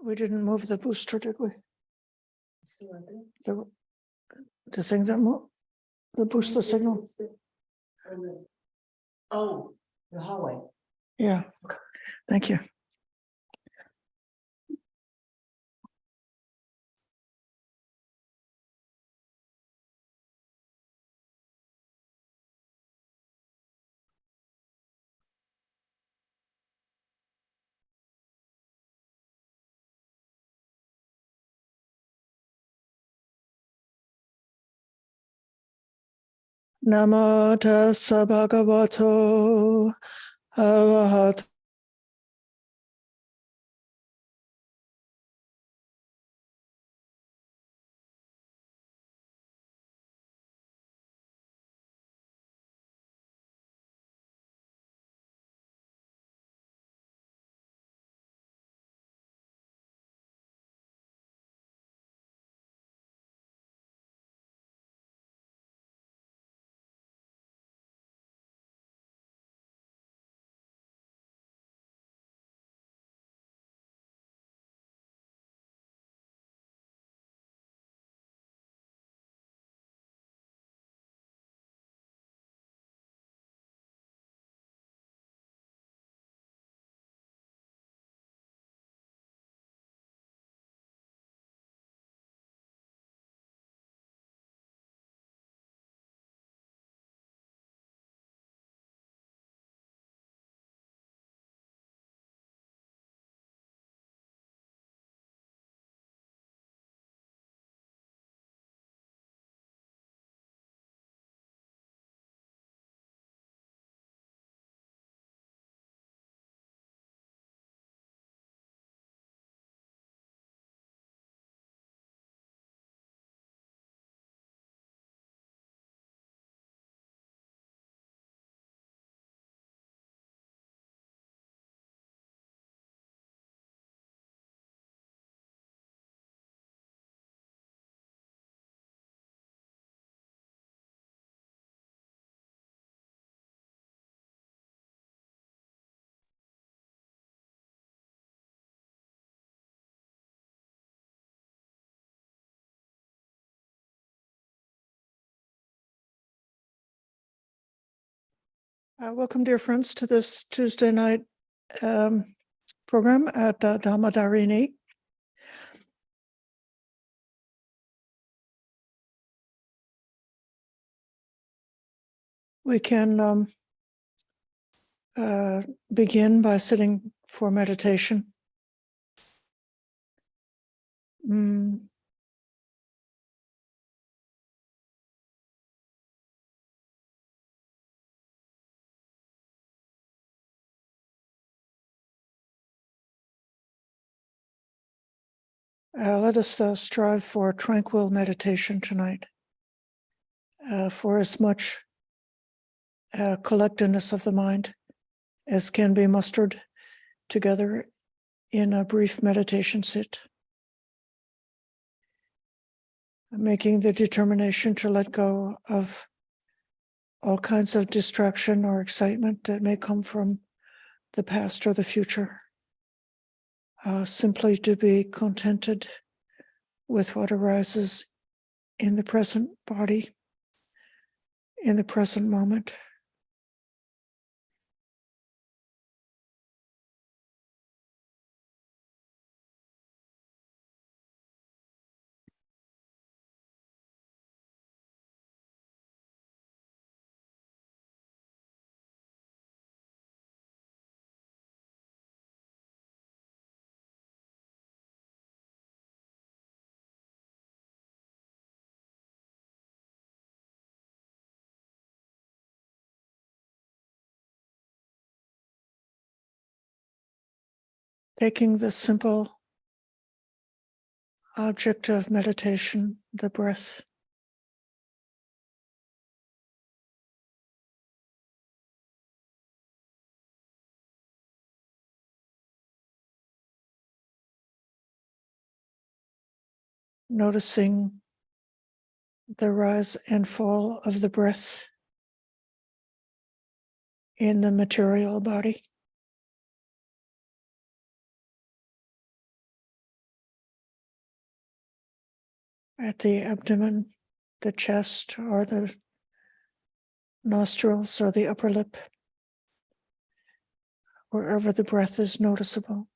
We didn't move the booster, did we? The thing that moved, the boost the signal. Oh, the hallway. Yeah. Thank you. Namo tassa bhagavato arahato welcome, dear friends, to this Tuesday night program at Dhammadharini. We can begin by sitting for meditation. Let us strive for tranquil meditation tonight, for as much collectedness of the mind as can be mustered together in a brief meditation sit. Making the determination to let go of all kinds of distraction or excitement that may come from the past or the future. Simply to be contented with what arises in the present body, in the present moment. Taking the simple object of meditation, the breath, noticing the rise and fall of the breath in the material body. at the abdomen, the chest, or the nostrils, or the upper lip, wherever the breath is noticeable.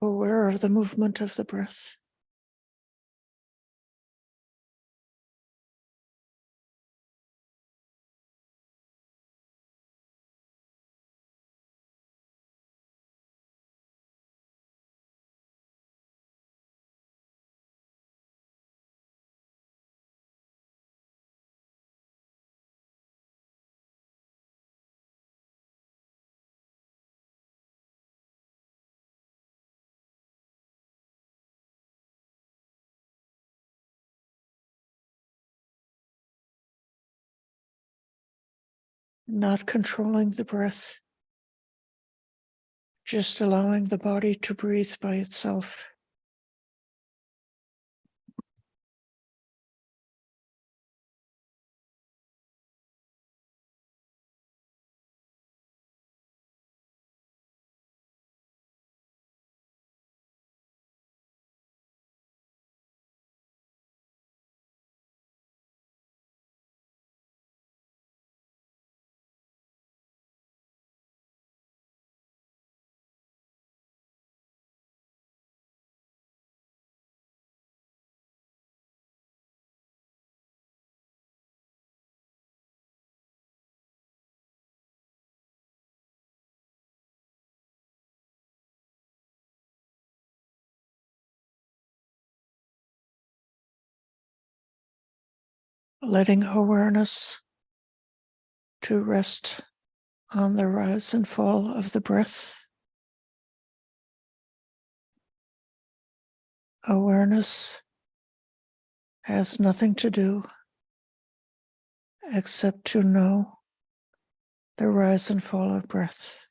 Aware of the movement of the breath. Not controlling the breath, just allowing the body to breathe by itself. Letting awareness to rest on the rise and fall of the breath. Awareness has nothing to do except to know the rise and fall of breath.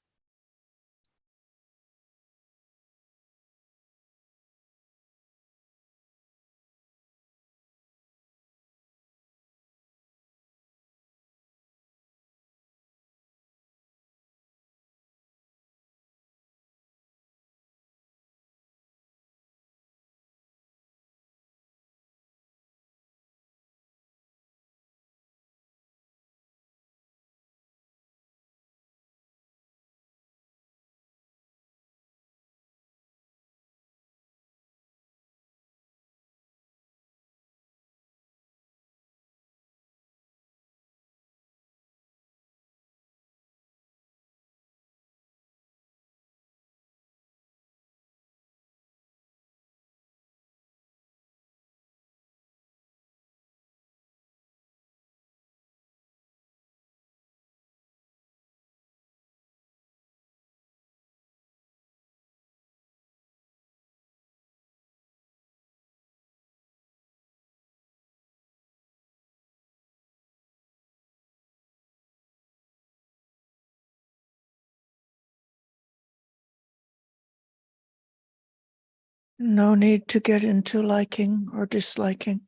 No need to get into liking or disliking.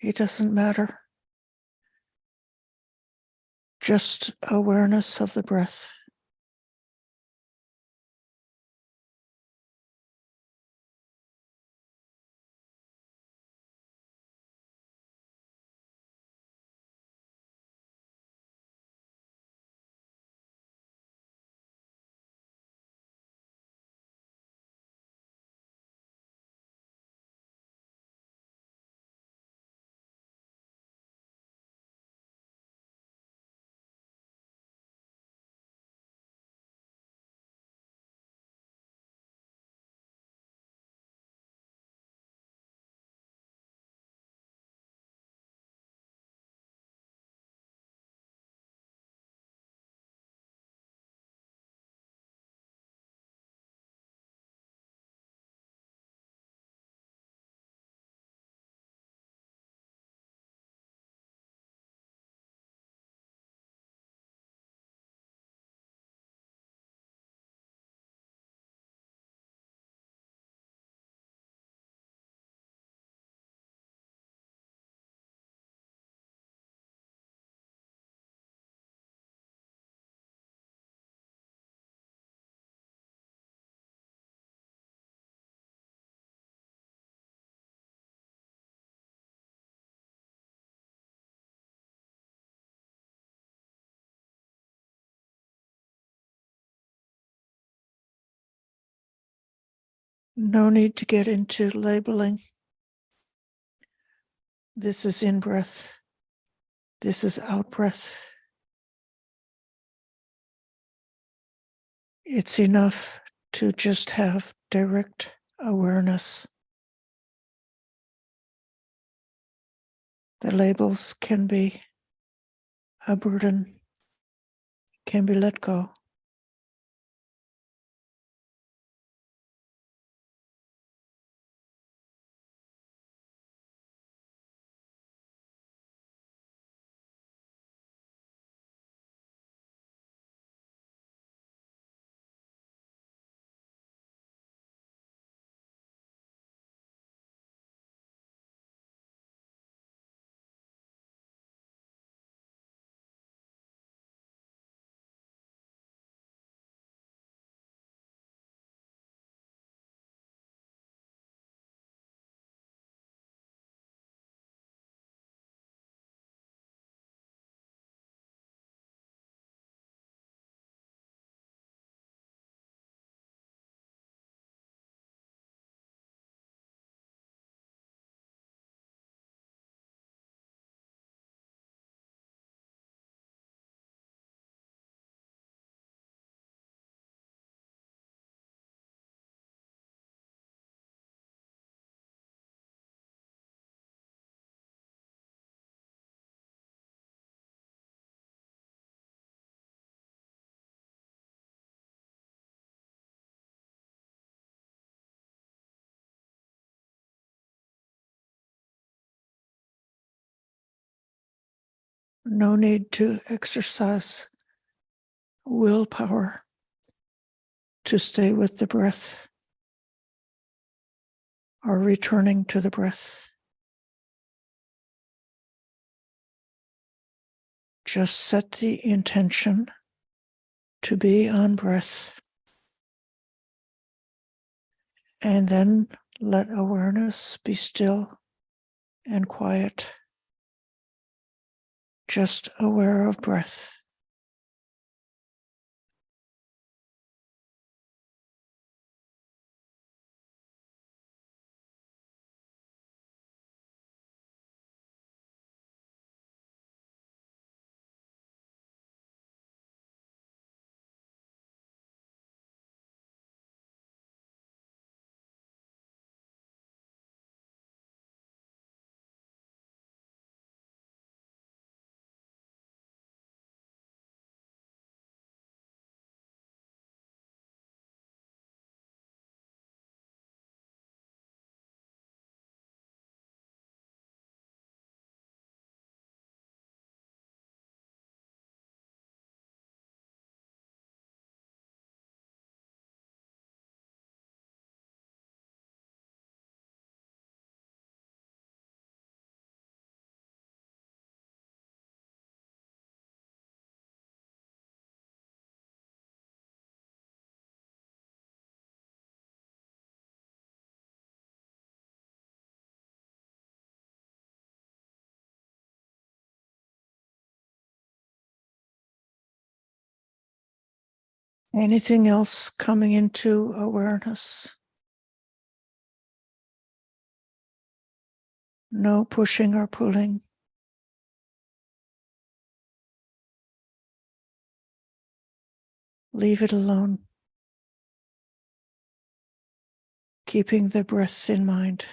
It doesn't matter. Just awareness of the breath. No need to get into labeling. This is in breath. This is out breath. It's enough to just have direct awareness. The labels can be a burden, can be let go. No need to exercise willpower to stay with the breath or returning to the breath. Just set the intention to be on breath, and then let awareness be still and quiet, just aware of breath. Anything else coming into awareness? No pushing or pulling. Leave it alone. Keeping the breath in mind.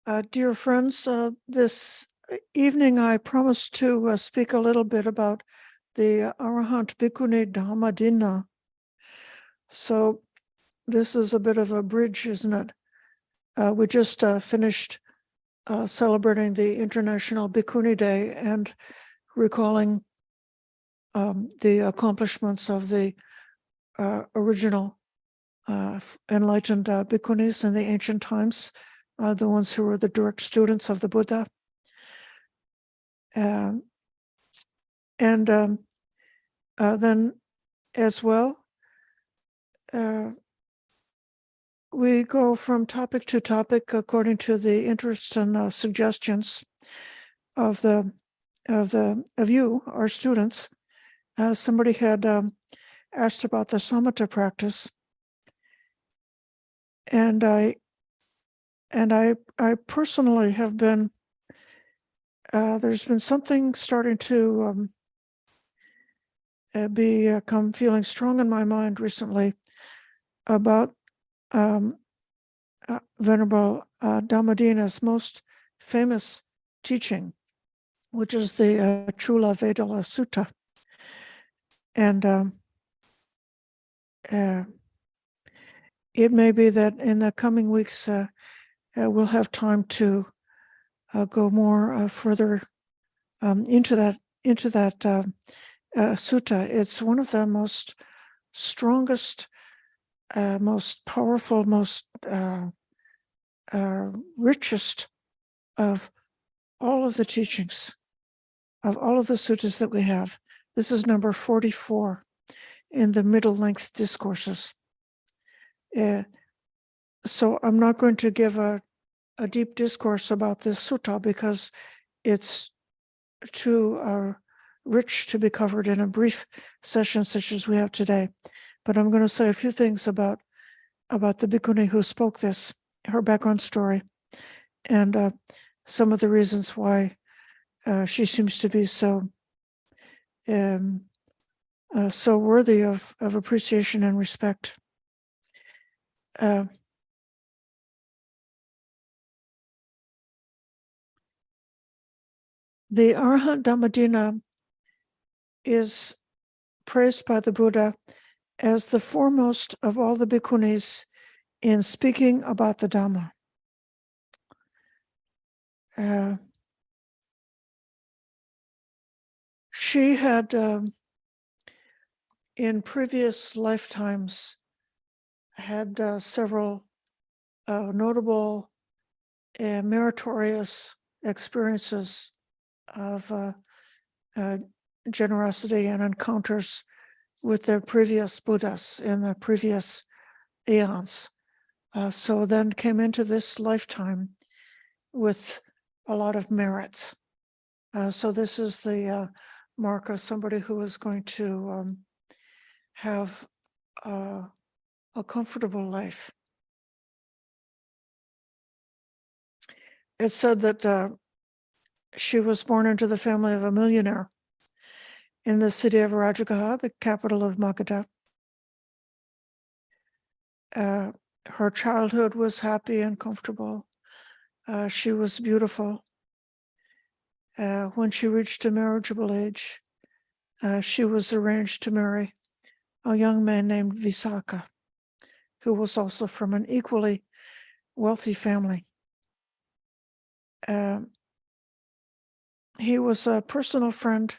Dear friends, this evening I promised to speak a little bit about the Arahant Bhikkhuni Dhammadina. So this is a bit of a bridge, isn't it? We just finished celebrating the International Bhikkhuni Day and recalling the accomplishments of the original enlightened bhikkhunis in the ancient times, the ones who were the direct students of the Buddha. And then as well, we go from topic to topic according to the interest and suggestions of you, our students. Somebody had asked about the samatha practice, and I personally have been. There's been something starting to become feeling strong in my mind recently about Venerable Dhammadina's most famous teaching, which is the Chula Vedala Sutta. And it may be that in the coming weeks we'll have time to go more further into that sutta. It's one of the most strongest, most powerful, most richest of all of the teachings, of all of the suttas that we have. This is number 44 in the middle length discourses. So I'm not going to give a deep discourse about this sutta because it's too rich to be covered in a brief session such as we have today. But I'm going to say a few things about the bhikkhuni who spoke this, her background story, and some of the reasons why she seems to be so worthy of appreciation and respect. The Arahant Dhammadina is praised by the Buddha as the foremost of all the bhikkhunis in speaking about the Dhamma. She had, in previous lifetimes, had several notable meritorious experiences of generosity and encounters with the previous Buddhas in the previous eons. So then came into this lifetime with a lot of merits. So this is the mark of somebody who is going to have a comfortable life. It's said that she was born into the family of a millionaire in the city of Rajagaha, the capital of Magadha. Her childhood was happy and comfortable. She was beautiful. When she reached a marriageable age, she was arranged to marry a young man named Visakha, who was also from an equally wealthy family. He was a personal friend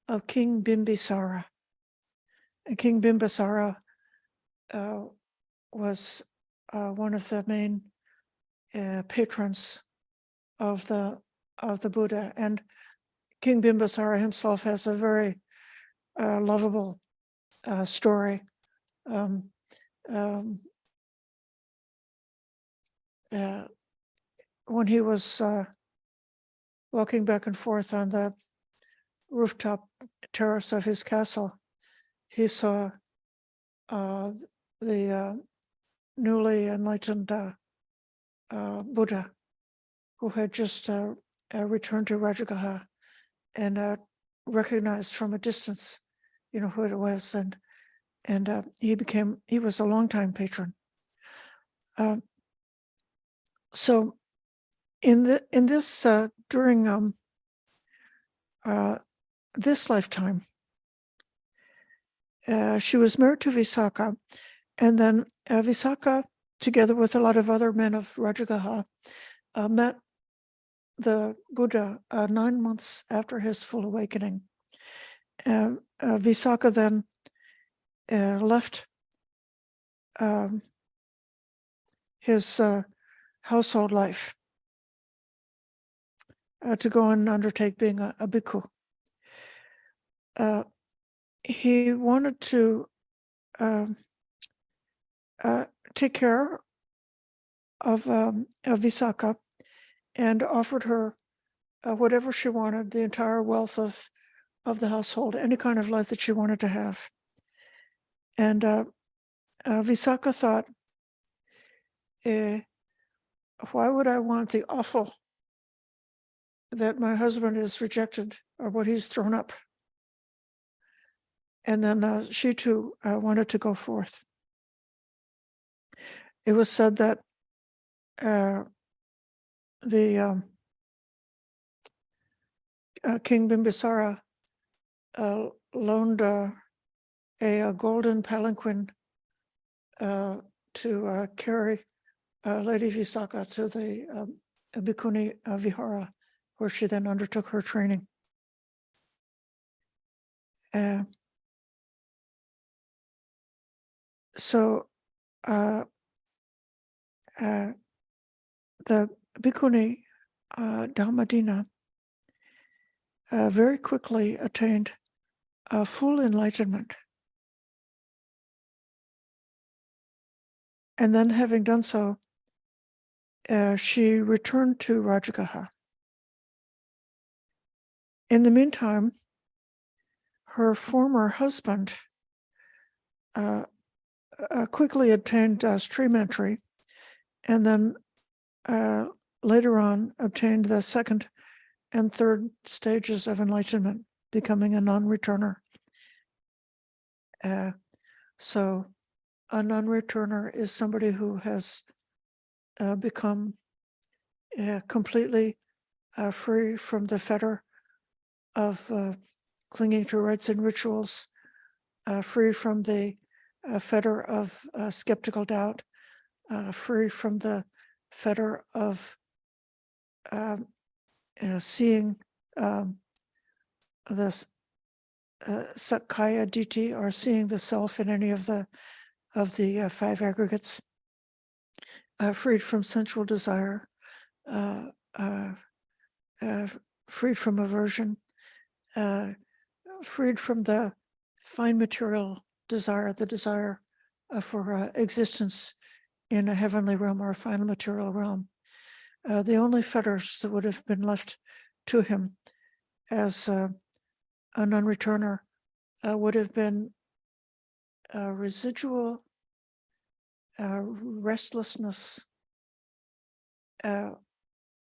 of King Bimbisara. And King Bimbisara was one of the main patrons of the Buddha, and King Bimbisara himself has a very lovable story. When he was walking back and forth on the rooftop terrace of his castle, he saw the newly enlightened Buddha, who had just returned to Rajagaha, and recognized from a distance, who it was, and he was a longtime patron. So during this lifetime, she was married to Visakha, and then Visakha, together with a lot of other men of Rajagaha, met the Buddha 9 months after his full awakening. Visakha then left his household life to go and undertake being a bhikkhu. He wanted to take care of Visakha and offered her whatever she wanted, the entire wealth of the household, any kind of life that she wanted to have. And Visakha thought, why would I want the offal that my husband is rejected or what he's thrown up? And then she too wanted to go forth. It was said that the King Bimbisara loaned a golden palanquin to carry Lady Visakha to the Bhikkhuni Vihara, where she then undertook her training. So the Bhikkhuni Dhammadharini very quickly attained full enlightenment. And then, having done so, she returned to Rajagaha. In the meantime, her former husband quickly obtained stream entry, and then later on obtained the second and third stages of enlightenment, becoming a non-returner. So a non-returner is somebody who has become completely free from the fetter of clinging to rites and rituals, free from the fetter of skeptical doubt, free from the fetter of seeing the Sakkaya Ditthi, or seeing the self in any of the five aggregates, freed from sensual desire, freed from aversion, freed from the fine material desire, the desire for existence in a heavenly realm or a final material realm. The only fetters that would have been left to him as a non-returner would have been residual restlessness,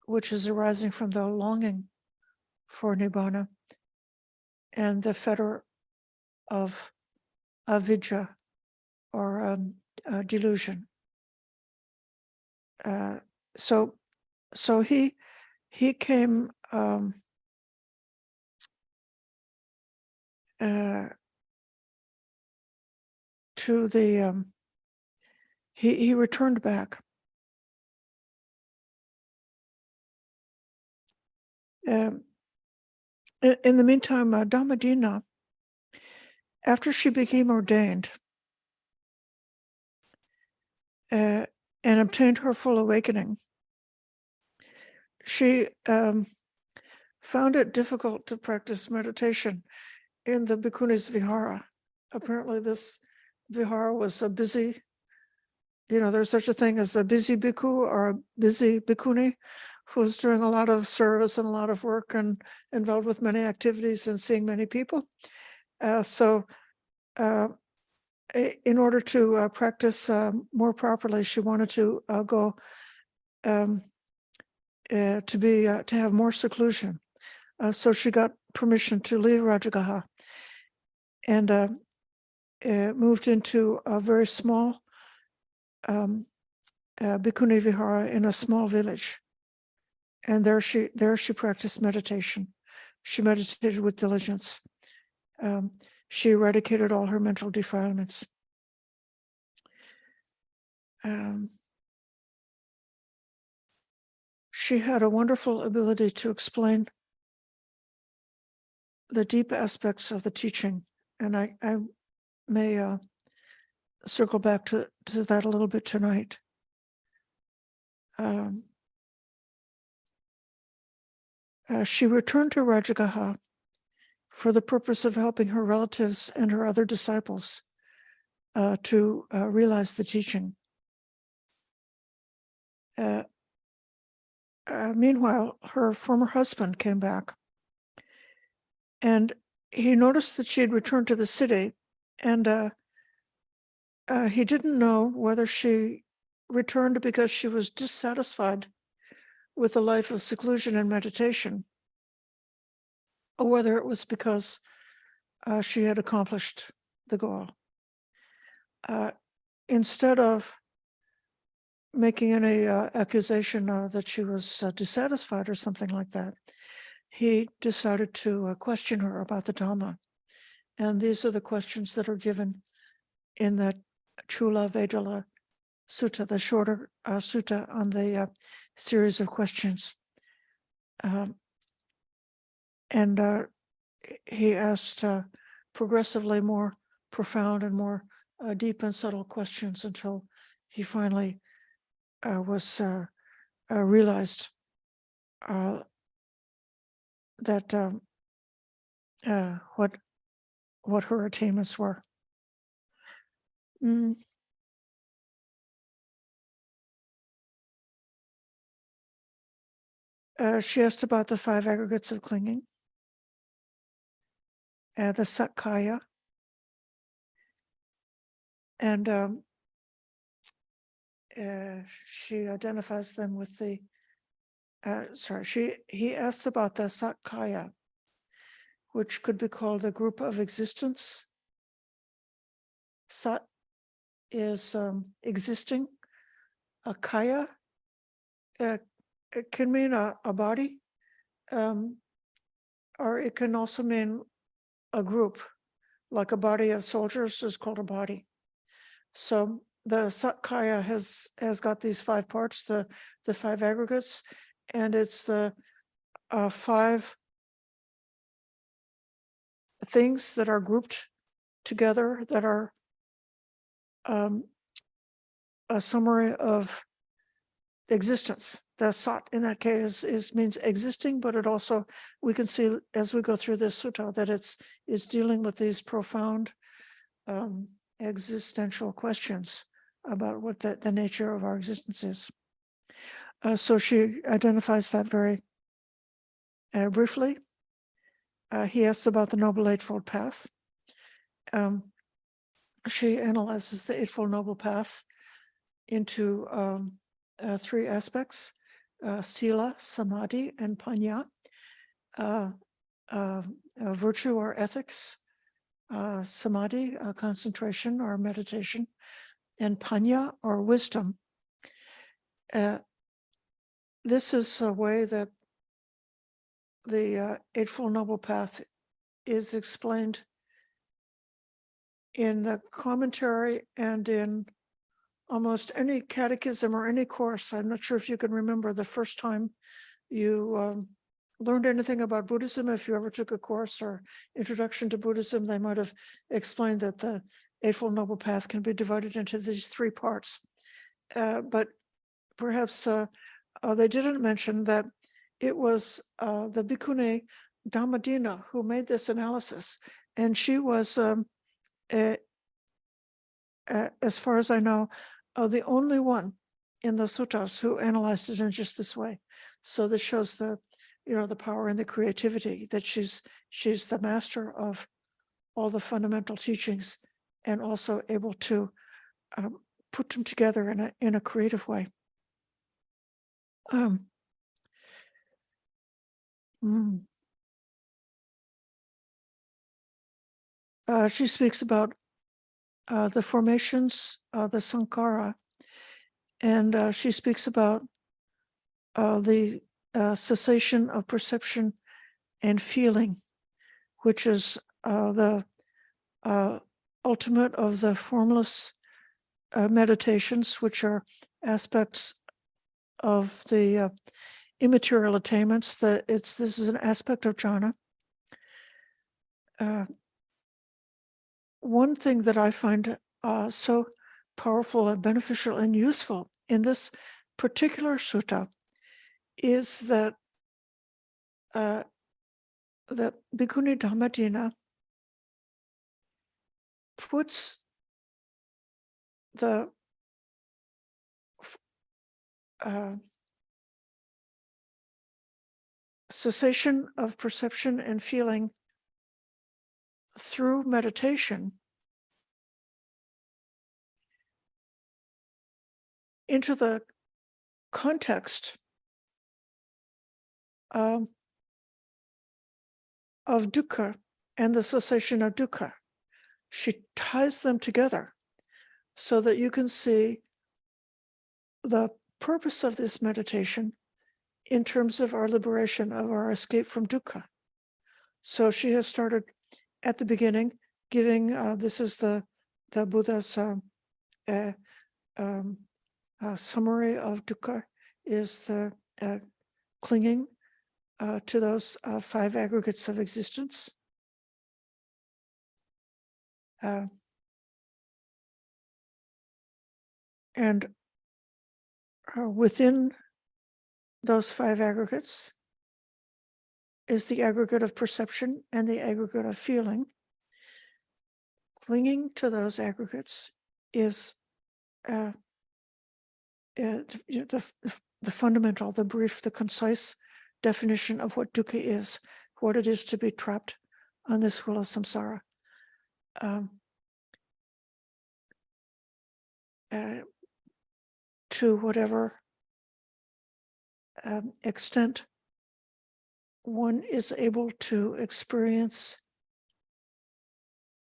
which is arising from the longing for Nibbana, and the fetter of avidya, or delusion. So he came to the he returned back. In the meantime, Dhammadharini, after she became ordained and obtained her full awakening, she found it difficult to practice meditation in the Bhikkhuni's Vihara. Apparently this Vihara was a busy, there's such a thing as a busy bhikkhu or a busy bhikkhuni who's doing a lot of service and a lot of work and involved with many activities and seeing many people. So in order to practice more properly, she wanted to go to have more seclusion. So she got permission to leave Rajagaha and moved into a very small Bhikkhuni Vihara in a small village. And there she practiced meditation. She meditated with diligence. She eradicated all her mental defilements. She had a wonderful ability to explain the deep aspects of the teaching, and I may circle back to that a little bit tonight. She returned to Rajagaha for the purpose of helping her relatives and her other disciples to realize the teaching. Meanwhile, her former husband came back, and he noticed that she had returned to the city, and he didn't know whether she returned because she was dissatisfied with a life of seclusion and meditation, or whether it was because she had accomplished the goal. Instead of making any accusation that she was dissatisfied or something like that, he decided to question her about the Dhamma. And these are the questions that are given in that Chula Vedala Sutta, the shorter sutta on the series of questions. And he asked progressively more profound and more deep and subtle questions until he finally was realized that what her attainments were. She asked about the 5 aggregates of clinging, the Sakkaya, and she identifies them with the. He asks about the Sakkaya, which could be called a group of existence. Sat is existing. A kaya it can mean a body, or it can also mean a group, like a body of soldiers is called a body. So the Sakkaya has got these 5 parts, the 5 aggregates, and it's the 5 things that are grouped together that are a summary of existence. The Sat in that case means existing, but it also, we can see as we go through this sutta that it's dealing with these profound existential questions about what the nature of our existence is. So she identifies that very briefly. He asks about the Noble Eightfold Path. She analyzes the Eightfold Noble Path into 3 aspects, sila, samadhi, and panya. Virtue or ethics, samadhi, concentration or meditation, and panya or wisdom. This is a way that the Eightfold Noble Path is explained in the commentary and in almost any catechism or any course. I'm not sure if you can remember the first time you learned anything about Buddhism. If you ever took a course or introduction to Buddhism, they might have explained that the Eightfold Noble Path can be divided into these 3 parts. But perhaps they didn't mention that it was the Bhikkhuni Dhammadharini who made this analysis. And she was, as far as I know, the only one in the suttas who analyzed it in just this way. So this shows the power and the creativity that she's the master of all the fundamental teachings and also able to put them together in a creative way. She speaks about the formations of the sankhara, and she speaks about the cessation of perception and feeling, which is the ultimate of the formless meditations, which are aspects of the immaterial attainments. This is an aspect of jhana. One thing that I find so powerful and beneficial and useful in this particular sutta is that that Bhikkhuni Dhammadina puts the cessation of perception and feeling through meditation into the context of dukkha and the cessation of dukkha. She ties them together so that you can see the purpose of this meditation in terms of our liberation, of our escape from dukkha. So she has started at the beginning giving, this is the Buddha's summary of dukkha, is the clinging to those 5 aggregates of existence. And within those 5 aggregates is the aggregate of perception and the aggregate of feeling. Clinging to those aggregates is the fundamental, the brief, the concise definition of what dukkha is, what it is to be trapped on this wheel of samsara. To whatever extent one is able to experience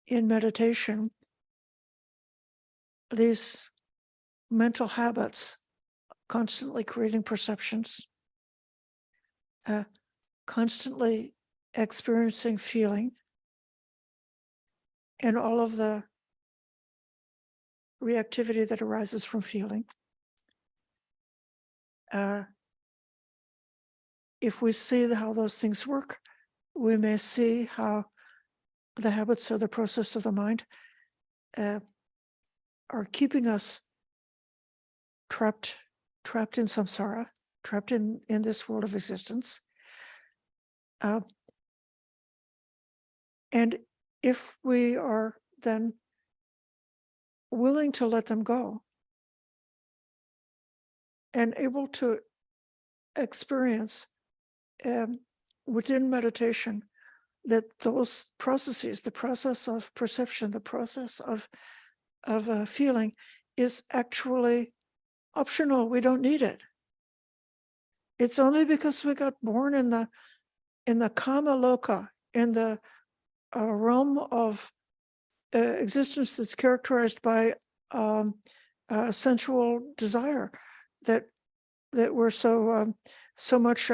in meditation these mental habits, constantly creating perceptions, constantly experiencing feeling, and all of the reactivity that arises from feeling. If we see how those things work, we may see how the habits or the process of the mind are keeping us trapped in samsara, trapped in this world of existence. And if we are then willing to let them go and able to experience within meditation that those processes, the process of perception, the process of feeling, is actually optional. We don't need it. It's only because we got born in the kama loka, in the realm of existence that's characterized by sensual desire, that we're so much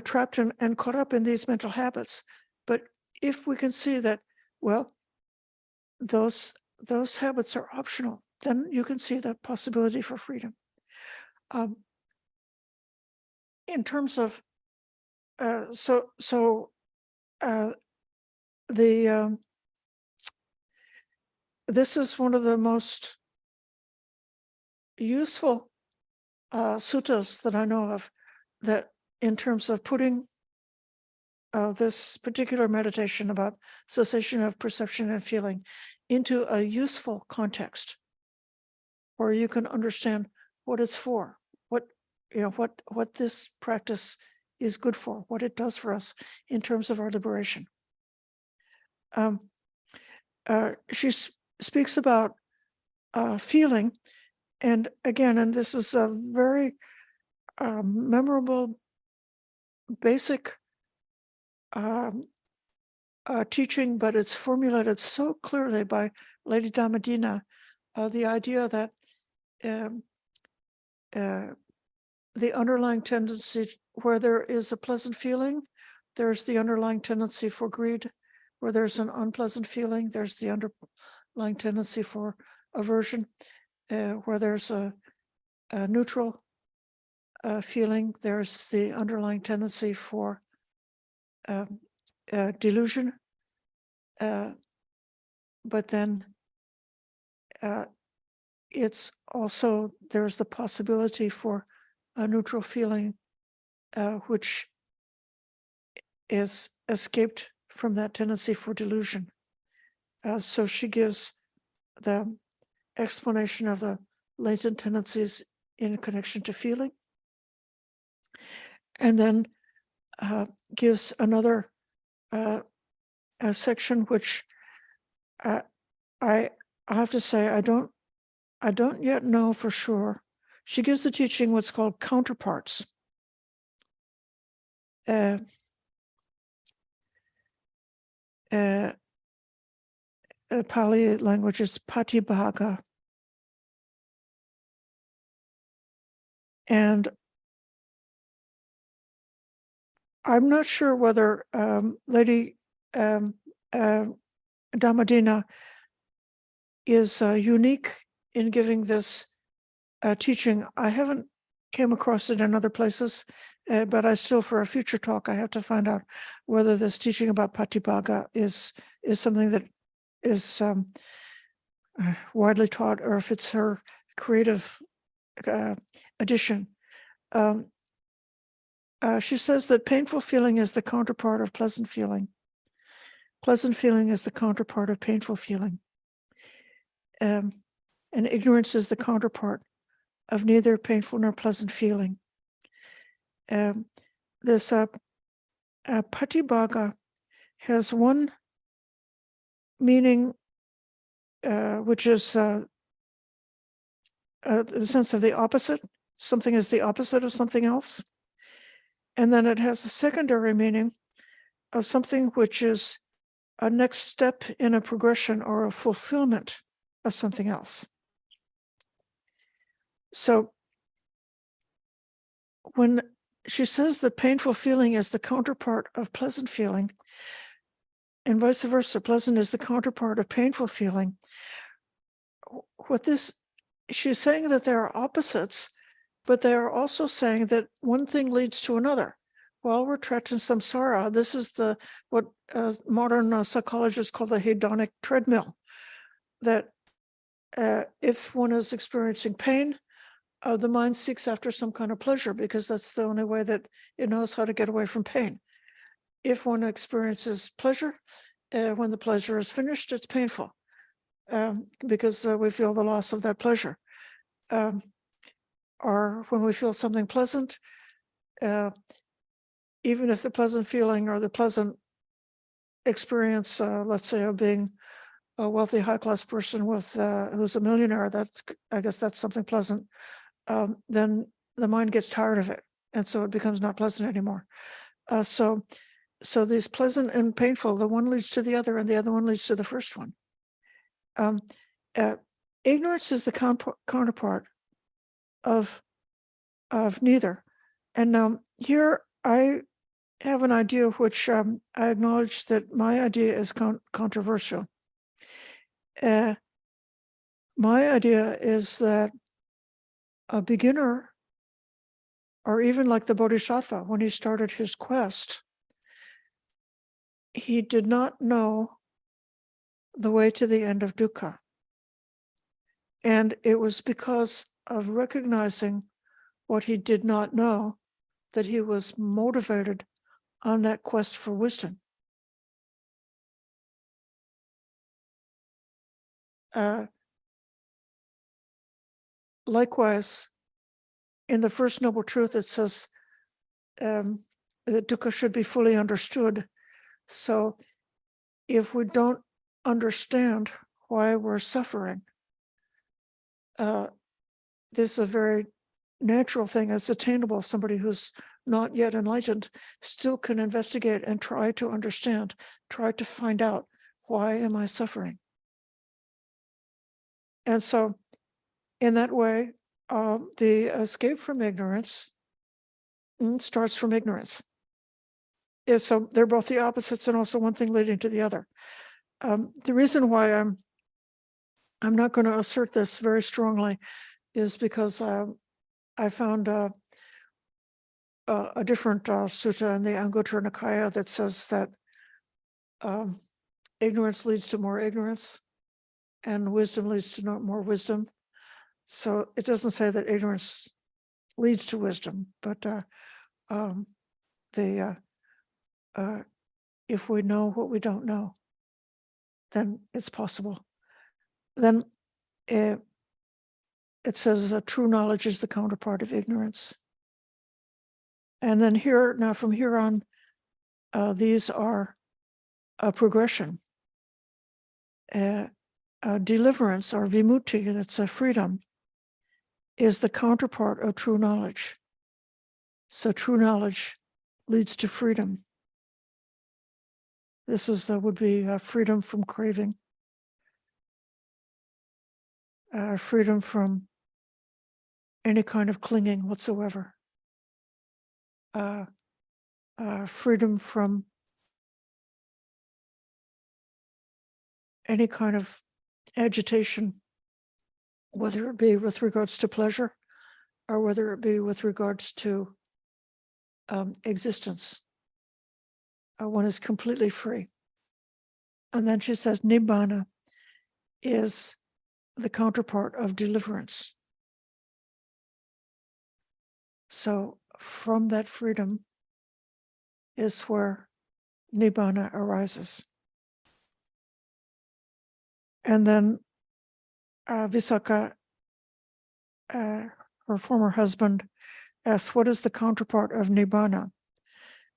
trapped and caught up in these mental habits. But if we can see that, well, those habits are optional, then you can see the possibility for freedom. In terms of this is one of the most useful suttas that I know of, that in terms of putting this particular meditation about cessation of perception and feeling into a useful context where you can understand what it's for, what this practice is good for, what it does for us in terms of our liberation. She speaks about feeling, and again, and this is a very memorable, basic teaching, but it's formulated so clearly by Lady Dhammadina, the idea that the underlying tendency where there is a pleasant feeling, there's the underlying tendency for greed. Where there's an unpleasant feeling, there's the underlying tendency for aversion. Where there's a neutral feeling, there's the underlying tendency for delusion. But then it's also, there's the possibility for a neutral feeling which is escaped from that tendency for delusion. So she gives the explanation of the latent tendencies in connection to feeling, and then gives another a section which I have to say I don't yet know for sure. She gives the teaching what's called counterparts. Pali language is patibhaga. And I'm not sure whether Lady Dhammadharini is unique in giving this teaching. I haven't came across it in other places, but I still, for a future talk, I have to find out whether this teaching about patibhaga is something that is widely taught, or if it's her creative addition. She says that painful feeling is the counterpart of pleasant feeling. Pleasant feeling is the counterpart of painful feeling. And ignorance is the counterpart of neither painful nor pleasant feeling. This patibhaga has one meaning, which is the sense of the opposite. Something is the opposite of something else. And then it has a secondary meaning of something which is a next step in a progression or a fulfillment of something else. So when she says that painful feeling is the counterpart of pleasant feeling, and vice versa, pleasant is the counterpart of painful feeling, she's saying that there are opposites, but they are also saying that one thing leads to another. While we're trapped in samsara, this is what modern psychologists call the hedonic treadmill. That if one is experiencing pain, the mind seeks after some kind of pleasure, because that's the only way that it knows how to get away from pain. If one experiences pleasure, when the pleasure is finished, it's painful, because we feel the loss of that pleasure. Or when we feel something pleasant, even if the pleasant feeling or the pleasant experience, let's say, of being a wealthy high-class person with who's a millionaire, I guess that's something pleasant, then the mind gets tired of it, and so it becomes not pleasant anymore. So these pleasant and painful, the one leads to the other, and the other one leads to the first one. Ignorance is the counterpart of neither. And here I have an idea which I acknowledge that my idea is controversial. My idea is that a beginner, or even like the Bodhisattva, when he started his quest, he did not know the way to the end of dukkha. And it was because of recognizing what he did not know that he was motivated on that quest for wisdom. Likewise, in the First Noble Truth, it says that dukkha should be fully understood. So if we don't understand why we're suffering, this is a very natural thing. It's attainable. Somebody who's not yet enlightened still can investigate and try to understand, try to find out, why am I suffering? And so in that way, the escape from ignorance starts from ignorance. So they're both the opposites and also one thing leading to the other. The reason why I'm not going to assert this very strongly is because I found a different sutta in the Anguttara Nikaya that says that ignorance leads to more ignorance and wisdom leads to more wisdom. So it doesn't say that ignorance leads to wisdom, but if we know what we don't know, then it's possible. Then it says true knowledge is the counterpart of ignorance. And then from here on, these are a progression. Deliverance or vimutti, that's a freedom, is the counterpart of true knowledge. So true knowledge leads to freedom. This would be freedom from craving, freedom from any kind of clinging whatsoever, freedom from any kind of agitation, whether it be with regards to pleasure or whether it be with regards to existence. One is completely free. And then she says nibbana is the counterpart of deliverance. So from that freedom is where nibbana arises. And then Visakha, her former husband, asks, what is the counterpart of nibbana?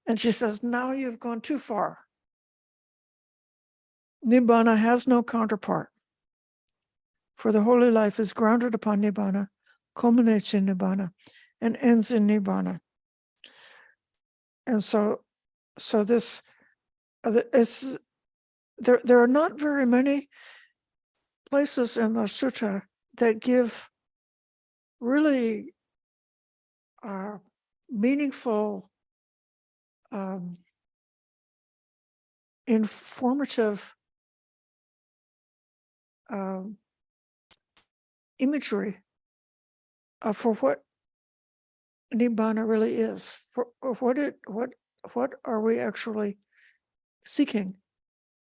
And she says, now you've gone too far. Nibbana has no counterpart. For the holy life is grounded upon nibbana, culminates in nibbana, and ends in nibbana. And so this is there are not very many places in the sutta that give really meaningful, informative imagery for what nibbana really is. For what are we actually seeking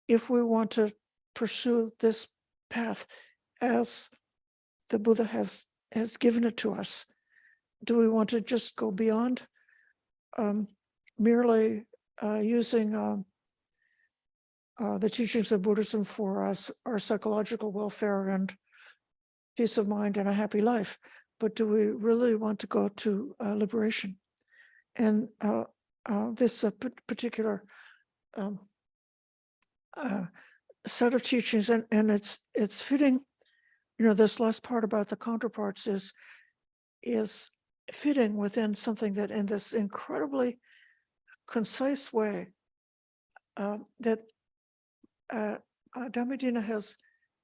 if we want to pursue this path as the Buddha has given it to us? Do we want to just go beyond merely using the teachings of Buddhism for us, our psychological welfare and peace of mind and a happy life? But do we really want to go to liberation? And this particular set of teachings, and it's fitting, this last part about the counterparts is fitting within something that in this incredibly concise way that Dhammadharini has.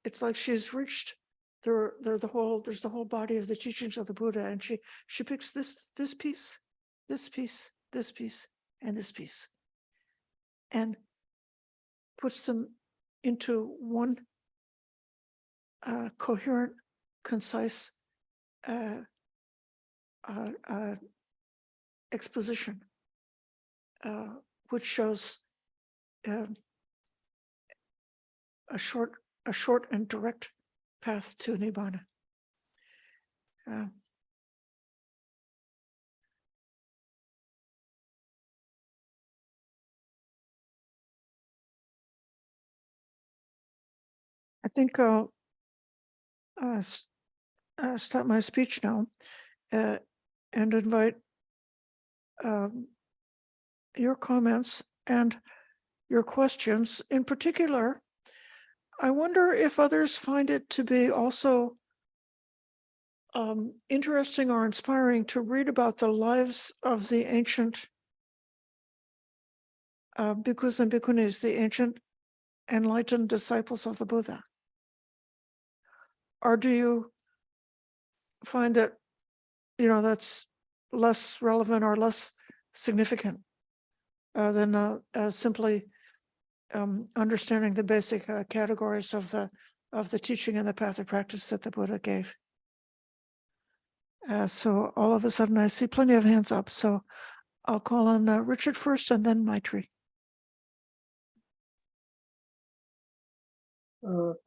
It's like she's reached there's the whole body of the teachings of the Buddha, and she picks this piece, this piece, this piece, and this piece, and puts them into one coherent, concise exposition, which shows a short and direct path to nibbana. I think I'll start my speech now and invite your comments and your questions. In particular, I wonder if others find it to be also interesting or inspiring to read about the lives of the ancient bhikkhus and bhikkhunis, the ancient enlightened disciples of the Buddha. Or do you find that, that's less relevant or less significant than simply understanding the basic categories of the teaching and the path of practice that the Buddha gave. So all of a sudden I see plenty of hands up. So I'll call on Richard first and then Maitri.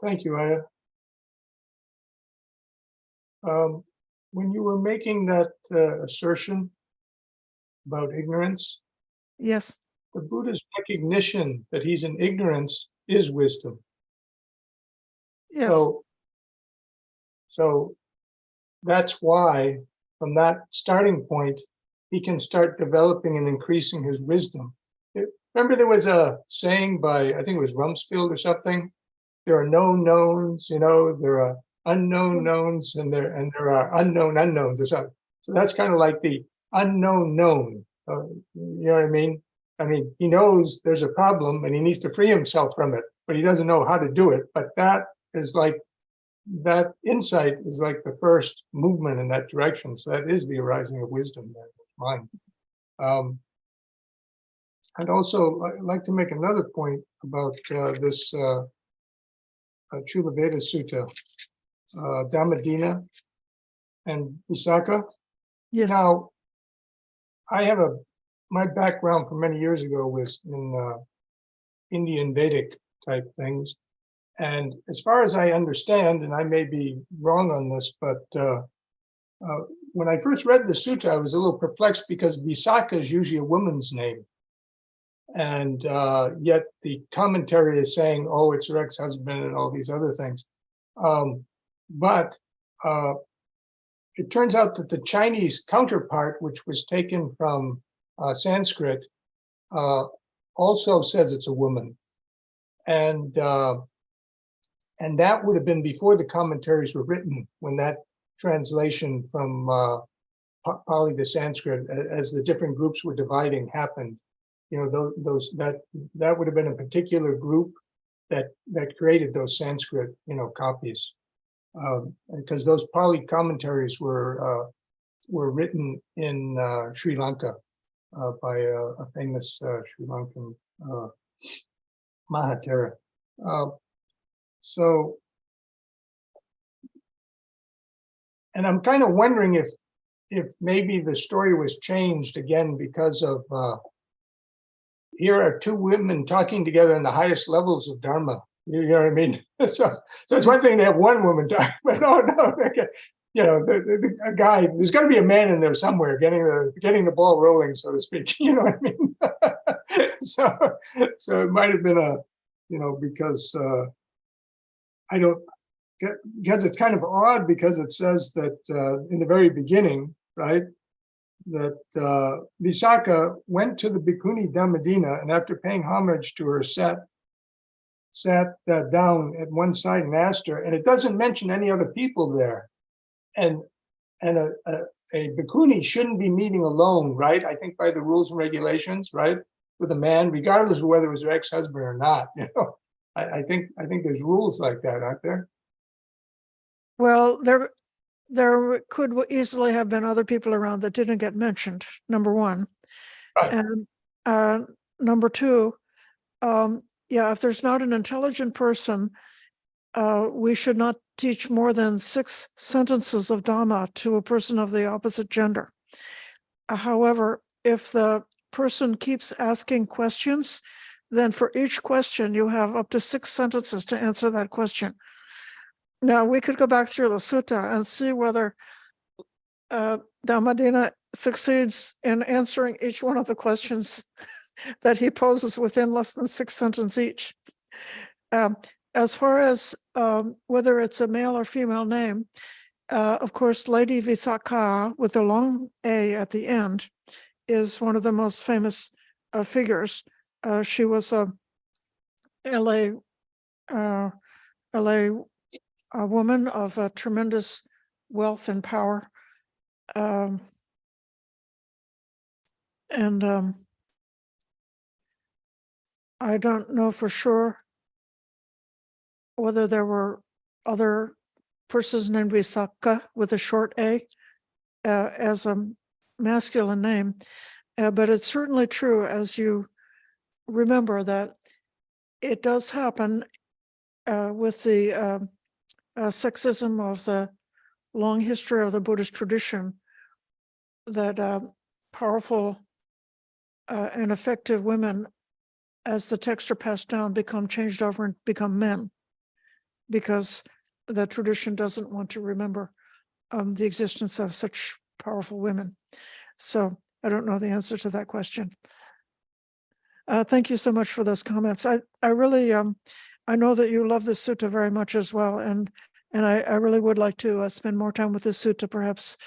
Thank you, Ayya. When you were making that assertion about ignorance, Yes. the Buddha's recognition that he's in ignorance is wisdom. Yes. So that's why, from that starting point, he can start developing and increasing his wisdom. Remember, there was a saying by, I think it was Rumsfeld or something. There are known knowns, there are unknown knowns, and there are unknown unknowns or something. So that's kind of like the unknown known. You know what I mean? I mean, he knows there's a problem and he needs to free himself from it, but he doesn't know how to do it. But that insight is like the first movement in that direction. So that is the arising of wisdom in his mind. I'd also like to make another point about this Chula Veda Sutta, Dhammadina and Visakha. Yes. Now, my background from many years ago was in Indian Vedic type things. And as far as I understand, and I may be wrong on this, but when I first read the sutta, I was a little perplexed because Visakha is usually a woman's name. And yet the commentary is saying, oh, it's her ex-husband and all these other things. But it turns out that the Chinese counterpart, which was taken from Sanskrit, also says it's a woman. And that would have been before the commentaries were written, when that translation from Pali to Sanskrit, as the different groups were dividing, happened. That would have been a particular group that created those Sanskrit, copies, because those Pali commentaries were written in Sri Lanka by a famous Sri Lankan Mahatera. And I'm kind of wondering if maybe the story was changed again because of here are two women talking together in the highest levels of Dharma. You know what I mean? So it's one thing to have one woman talk, but no, a guy. There's got to be a man in there somewhere getting the ball rolling, so to speak. You know what I mean? So it might have been because I don't. Because it's kind of odd, because it says that in the very beginning, right, that Visakha went to the Bhikkhuni Dhammadina, and after paying homage to her, sat down at one side and asked her, and it doesn't mention any other people there. And a Bhikkhuni shouldn't be meeting alone, right? I think by the rules and regulations, right, with a man, regardless of whether it was her ex-husband or not. I think there's rules like that, aren't there? Well, there could easily have been other people around that didn't get mentioned, number one. Right. And number two, if there's not an intelligent person, we should not teach more than 6 sentences of Dhamma to a person of the opposite gender. However, if the person keeps asking questions, then for each question, you have up to 6 sentences to answer that question. Now, we could go back through the sutta and see whether Dhammadina succeeds in answering each one of the questions that he poses within less than 6 sentences each. As far as whether it's a male or female name, of course, Lady Visakha, with a long A at the end, is one of the most famous figures. She was a LA a woman of tremendous wealth and power. I don't know for sure whether there were other persons named Visakha with a short A as masculine name, but it's certainly true, as you remember, that it does happen with the sexism of the long history of the Buddhist tradition, that powerful and effective women, as the texts are passed down, become changed over and become men, because the tradition doesn't want to remember the existence of such powerful women. So I don't know the answer to that question. Thank you so much for those comments. I really, I know that you love this sutta very much as well, and I really would like to spend more time with this sutta, perhaps.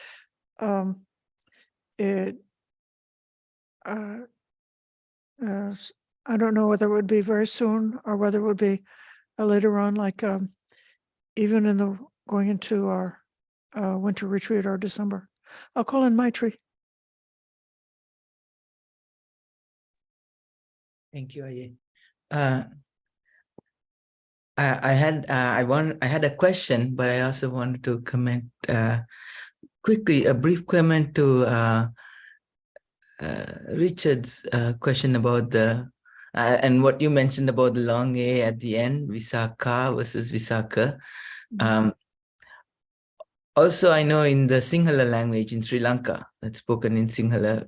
I don't know whether it would be very soon or whether it would be later on, like even in the going into our winter retreat or December. I'll call in Maitri. Thank you, Ayya. I had a question, but I also wanted to comment quickly, a brief comment to Richard's question about the and what you mentioned about the long A at the end, Visakha versus Visakha. Also, I know in the Sinhala language in Sri Lanka, that's spoken in Sinhala,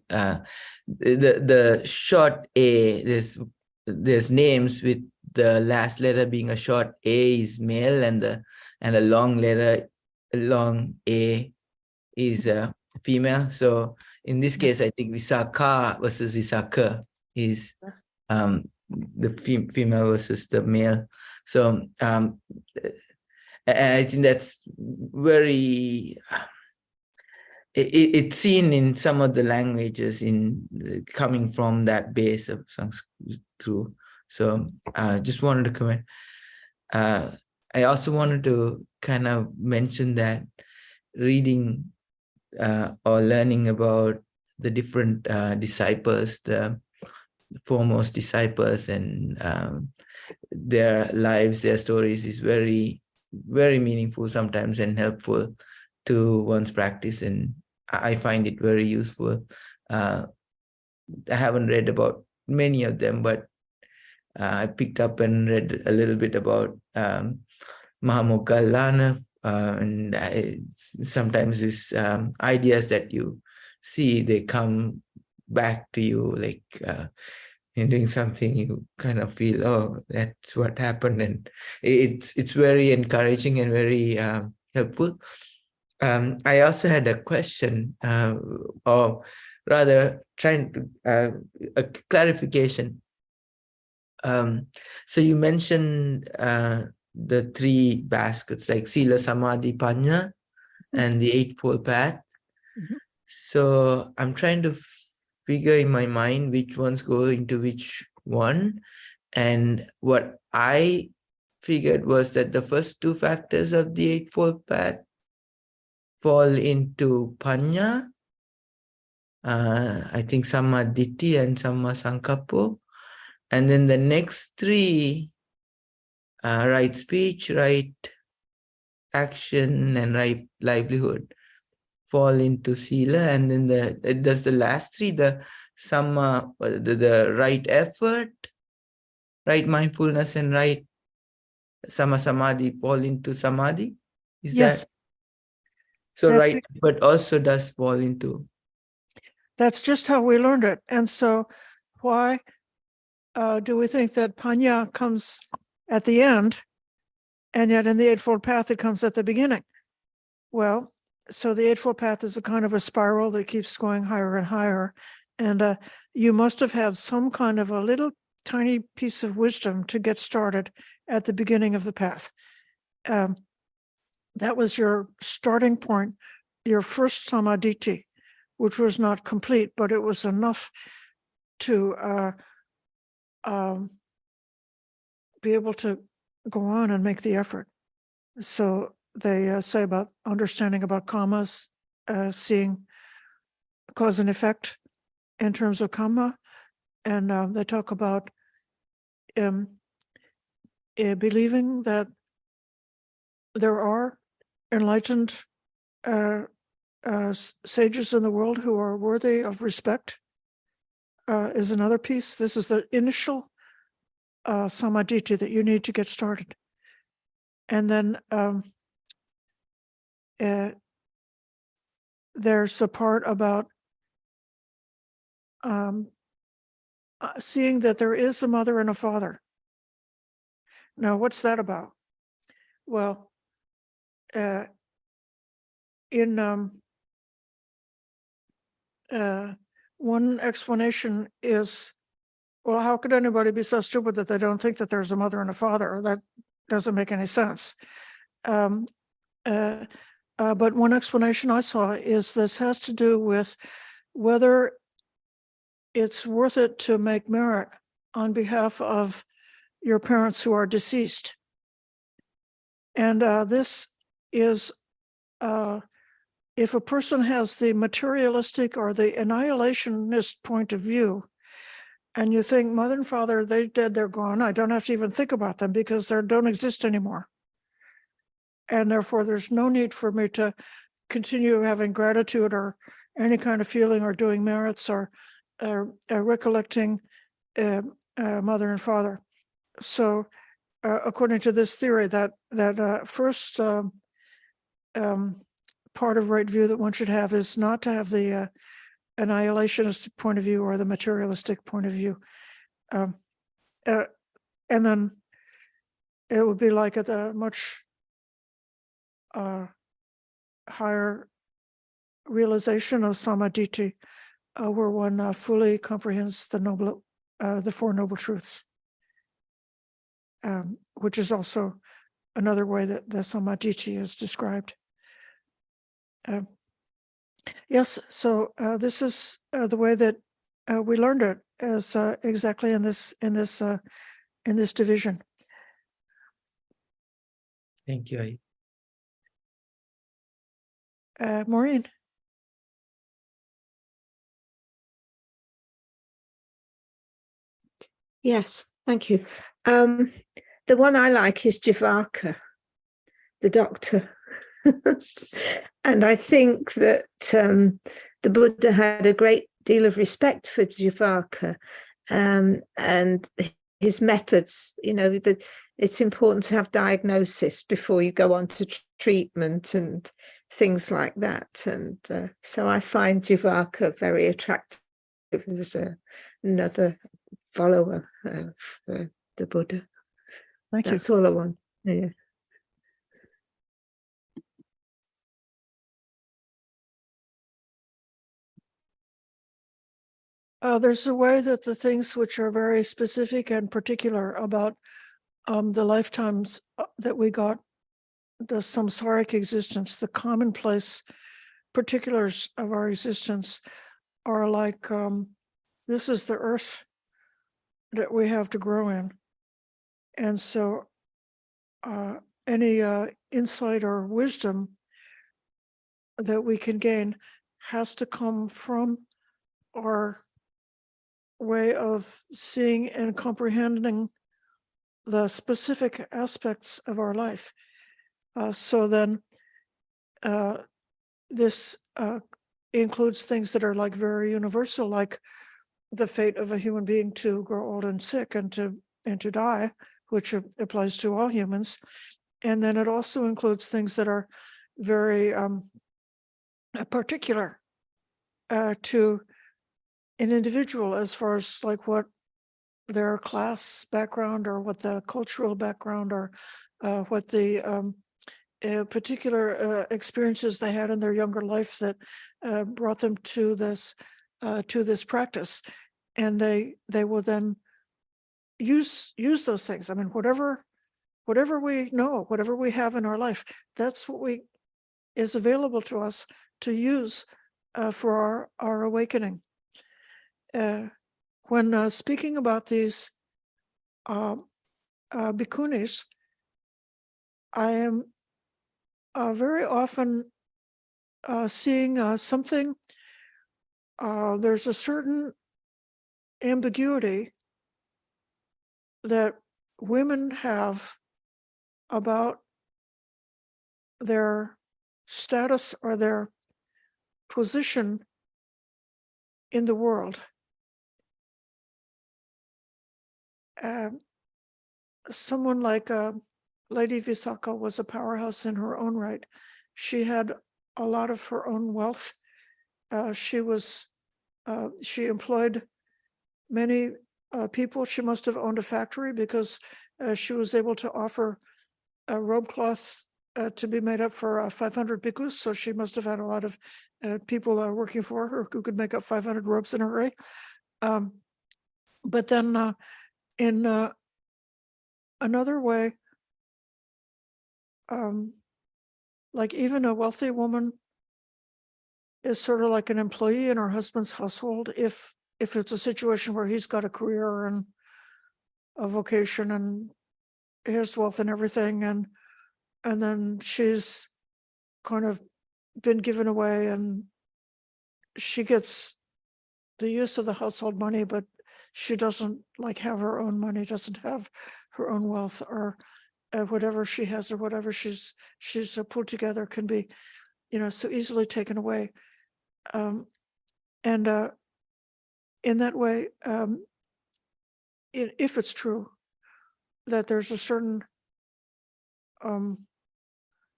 the short A, there's names with the last letter being a short A is male, and a long letter, long A is female. So in this case, I think Visakha versus Visakha is the female versus the male. So I think that's very, it's seen in some of the languages in coming from that base of Sanskrit through. So just wanted to comment. I also wanted to kind of mention that reading or learning about the different disciples, the foremost disciples, and their lives, their stories is very, very meaningful sometimes and helpful to one's practice, and I find it very useful. I haven't read about many of them, but I picked up and read a little bit about Mahamoggallana, and sometimes these ideas that you see, they come back to you, like in doing something, you kind of feel, oh, that's what happened, and it's very encouraging and very helpful. I also had a question, or rather trying to a clarification. So you mentioned the three baskets, like Sila, Samadhi, Panya, and the Eightfold Path. So I'm trying to figure in my mind which ones go into which one. And what I figured was that the first two factors of the Eightfold Path fall into Panya. I think Samma Ditti and Samma Sankappo. And then the next three, right speech, right action, and right livelihood, fall into Sila. And then does the last three, the Samma, the right effort, right mindfulness, and right Samma Samadhi fall into Samadhi? Is Yes. that? So That's right, but also does fall into. That's just how we learned it. And so why do we think that Panya comes at the end, and yet in the Eightfold Path it comes at the beginning? Well, so the Eightfold Path is a kind of a spiral that keeps going higher and higher. And you must have had some kind of a little tiny piece of wisdom to get started at the beginning of the path. That was your starting point, your first samadhi, which was not complete, but it was enough to be able to go on and make the effort. So they say about understanding about karmas, seeing cause and effect in terms of karma, and they talk about believing that there are enlightened sages in the world who are worthy of respect is another piece. This is the initial samadhi that you need to get started. And then there's a part about seeing that there is a mother and a father. Now, what's that about? Well, in one explanation is, well, how could anybody be so stupid that they don't think that there's a mother and a father? That doesn't make any sense. But one explanation I saw is this has to do with whether it's worth it to make merit on behalf of your parents who are deceased. And this is if a person has the materialistic or the annihilationist point of view, and you think mother and father, they're dead, they're gone, I don't have to even think about them because they don't exist anymore. And therefore, there's no need for me to continue having gratitude or any kind of feeling or doing merits or recollecting mother and father. So according to this theory, that first part of right view that one should have is not to have the annihilationist point of view or the materialistic point of view. And then it would be like at a much higher realization of samadhi, where one fully comprehends the Four Noble Truths, which is also another way that the samadhi is described. Yes, so this is the way that we learned it, as exactly in this division. Thank you, Ayya. Maureen. Yes, thank you. The one I like is Javaka, the doctor. And I think that the Buddha had a great deal of respect for Javaka and his methods. You know, that it's important to have diagnosis before you go on to treatment and things like that. And so I find Javaka very attractive as another follower of the Buddha. Thank you. That's all I want. Yeah. There's a way that the things which are very specific and particular about the lifetimes that we got, the samsaric existence, the commonplace particulars of our existence are like, this is the earth that we have to grow in. And so any insight or wisdom that we can gain has to come from our way of seeing and comprehending the specific aspects of our life. So then this includes things that are like very universal, like the fate of a human being to grow old and sick and to die, which applies to all humans. And then it also includes things that are very particular to an individual, as far as like what their class background or what the cultural background or what the particular experiences they had in their younger life that brought them to this practice. And they will then use those things. I mean, whatever we know, whatever we have in our life, that's what is available to us to use for our awakening. When speaking about these bhikkhunis, I am very often seeing something. There's a certain ambiguity that women have about their status or their position in the world. Someone like Lady Visakha was a powerhouse in her own right. She had a lot of her own wealth. She employed many people. She must have owned a factory because she was able to offer a robe cloth to be made up for 500 bhikkhus. So she must have had a lot of people working for her who could make up 500 robes in a hurry. But then in another way, like even a wealthy woman is sort of like an employee in her husband's household if it's a situation where he's got a career and a vocation and his wealth and everything, and then she's kind of been given away and she gets the use of the household money, but she doesn't like have her own money, doesn't have her own wealth, or whatever she has or whatever she's put together can be, so easily taken away. And in that way, if it's true that there's a certain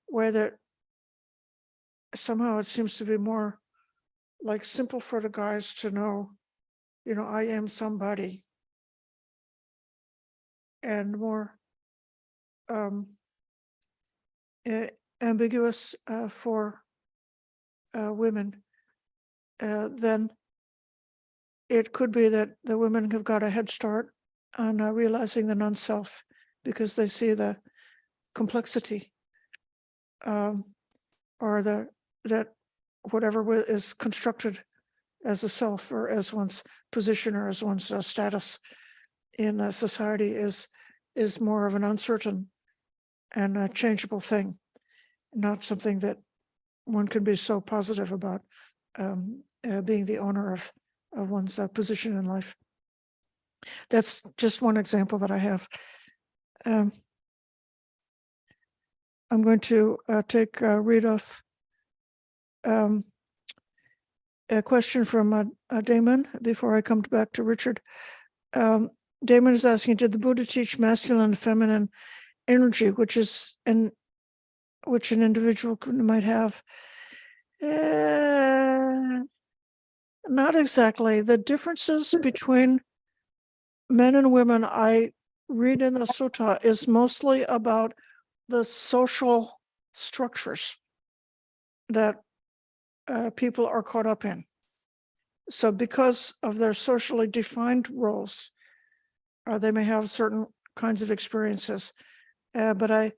way that somehow it seems to be more like simple for the guys to know, I am somebody, and more ambiguous for women, then it could be that the women have got a head start on realizing the non-self because they see the complexity, or that whatever is constructed as a self or as one's position or as one's status in a society is more of an uncertain and a changeable thing, not something that one can be so positive about being the owner of one's position in life. That's just one example that I have. I'm going to read off a question from Damon before I come back to Richard. Damon is asking, did the Buddha teach masculine and feminine energy, which an individual might have? Not exactly. The differences between men and women I read in the sutta is mostly about the social structures that people are caught up in. So because of their socially defined roles, they may have certain kinds of experiences. But I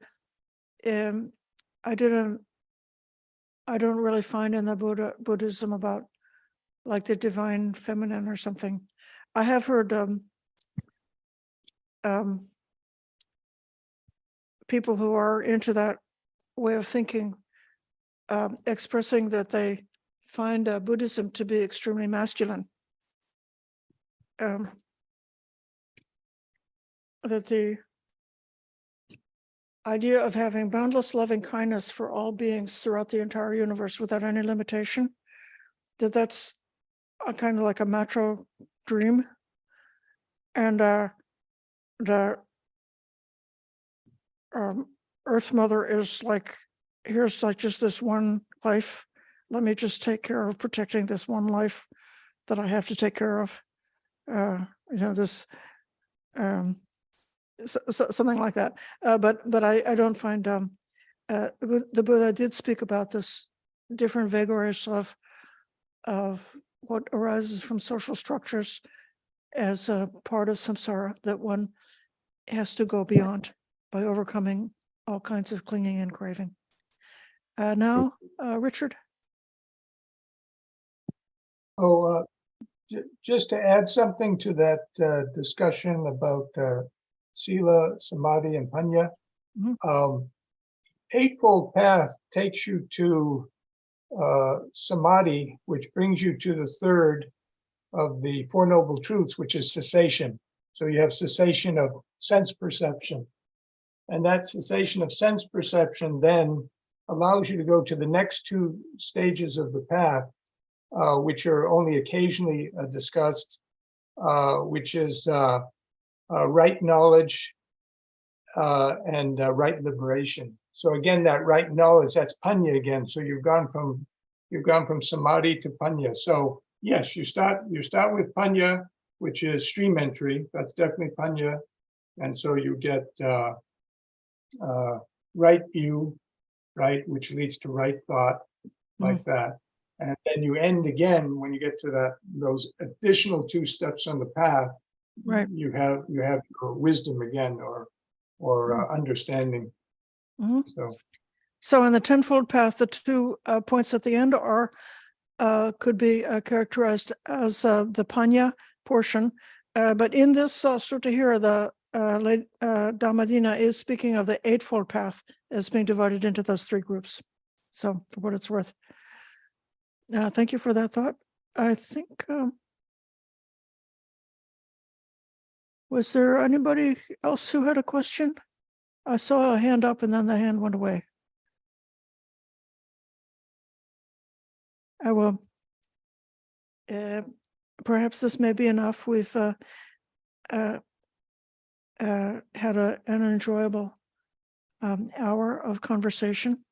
don't really find in the Buddhism about like the divine feminine or something. I have heard people who are into that way of thinking expressing that they find Buddhism to be extremely masculine. That the idea of having boundless loving kindness for all beings throughout the entire universe without any limitation, that's a kind of like a macho dream. And the Earth Mother is like, here's like just this one life. Let me just take care of protecting this one life that I have to take care of. This something like that. But I don't find the Buddha did speak about this different vagaries of what arises from social structures as a part of samsara that one has to go beyond by overcoming all kinds of clinging and craving. Now, Richard. Just to add something to that discussion about Sila, Samadhi, and Panya. Eightfold Path takes you to Samadhi, which brings you to the third of the Four Noble Truths, which is cessation. So you have cessation of sense perception. And that cessation of sense perception then allows you to go to the next two stages of the path, which are only occasionally discussed, which is right knowledge and right liberation. So again, that right knowledge, that's panya again. So you've gone from samadhi to panya. So yes, you start with panya, which is stream entry. That's definitely panya, and so you get right view, right, which leads to right thought, like that. And then you end again when you get to those additional 2 steps on the path. Right. You have your wisdom again, or understanding. So in the tenfold path, the 2 points at the end are could be characterized as the panya portion. But in this sutta here, the Dhammadharini is speaking of the eightfold path as being divided into those 3 groups. So for what it's worth. Thank you for that thought. I think, was there anybody else who had a question? I saw a hand up and then the hand went away. I will. Perhaps this may be enough. We've had an enjoyable hour of conversation.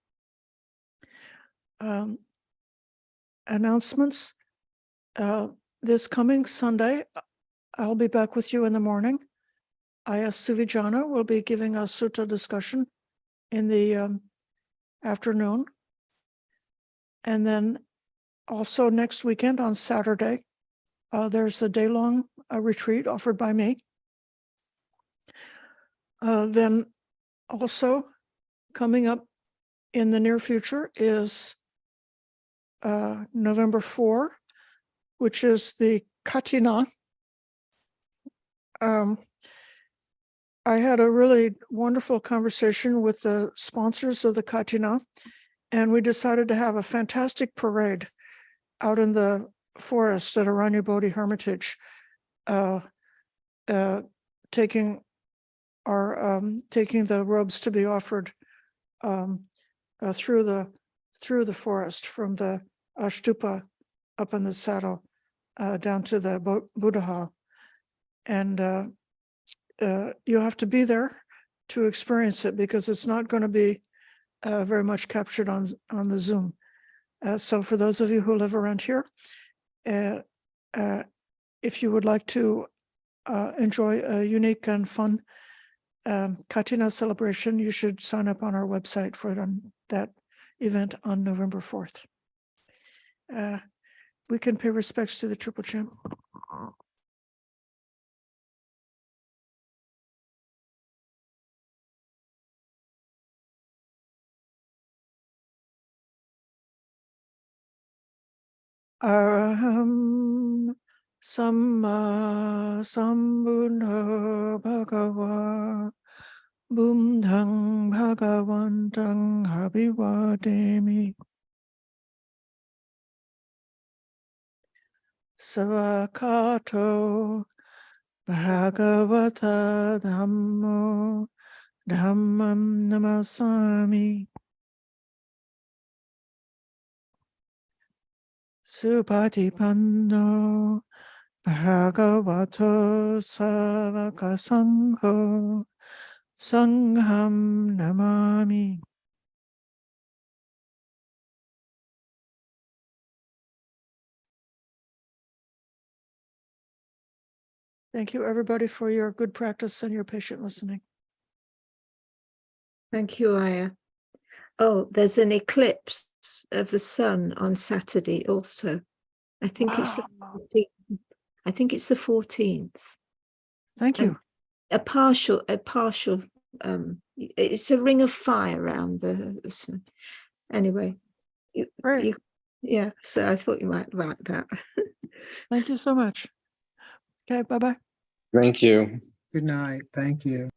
Announcements. This coming Sunday, I'll be back with you in the morning. Ayya Suvijana will be giving a sutta discussion in the afternoon. And then also next weekend on Saturday, there's a day-long retreat offered by me. Then also coming up in the near future is November 4, which is the Katina. I had a really wonderful conversation with the sponsors of the Katina, and we decided to have a fantastic parade out in the forest at Aranya Bodhi Hermitage, taking the robes to be offered through the forest from the Ashtupa up in the saddle down to the Buddha Hall. And you have to be there to experience it because it's not going to be very much captured on the Zoom. So for those of you who live around here, if you would like to enjoy a unique and fun Katina celebration, you should sign up on our website for that event on November 4th. We can pay respects to the Triple Champ. Araham Samma Sambuddha Bhagava Buddhang Bhagavantang Abhivademi Savakato Bhagavata Dhammo Dhammam Namasami Supatipanno Bhagavato Savaka Sangho Sangham Namami. Thank you, everybody, for your good practice and your patient listening. Thank you, Ayya. Oh, there's an eclipse of the sun on Saturday also. I think it's the 14th. I think it's the 14th. Thank you. A partial it's a ring of fire around the sun. Anyway, Great. yeah, so I thought you might like that. Thank you so much. Okay, bye-bye. Thank you. Good night. Thank you.